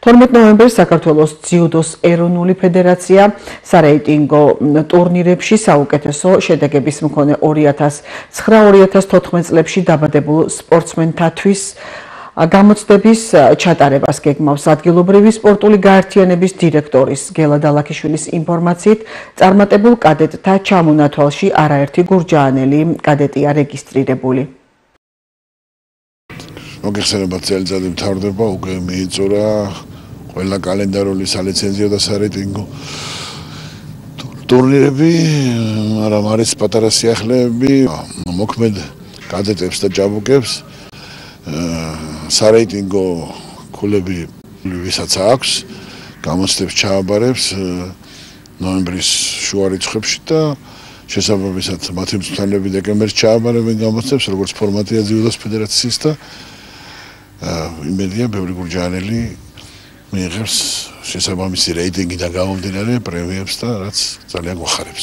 12 ნოემბერს საქართველოს ძიუდოს ეროვნული ფედერაცია სარეიტინგო ტურნირებში საუკეთესო შედეგების მქონე 2009-2014 წლებში დაბადებულ სპორტსმენთათვის გამოცდების ჩატარებას გეგმავს ადგილობრივი სპორტული გაერთიანების დირექტორის გელა დალაქიშვილის ინფორმაციით, წარმატებულ კადეტთა ჩამონათვალში არაერთი გურჯაანელი კადეტია რეგისტრირებული. მოგეხსენებათ წელიწადი მთავრდება, უკვე მიიწურა ყველა კალენდარული სალიცენზიო და სარეიტინგო ტურნირები, მაგრამ არის პატარა სიახლეები, მოქმედ კადეტებს და ჭაბუკებს სარეიტინგო ქულები ვისაც აქვს, გამოცდებს ჩააბარებს ნოემბრის შუა რიცხვებში და შესაბამისად მათი მწვრთნელები დეკემბერში ჩააბარებენ გამოცდებს, როგორც ფორმატია ძიუდოს ფედერაციის და იმედია ბევრი გურჯაანელი მიიღებს შესაბამისი რეიტინგიდან გამომდინარე პრემიებს და რაც ძალიან გვახარებს.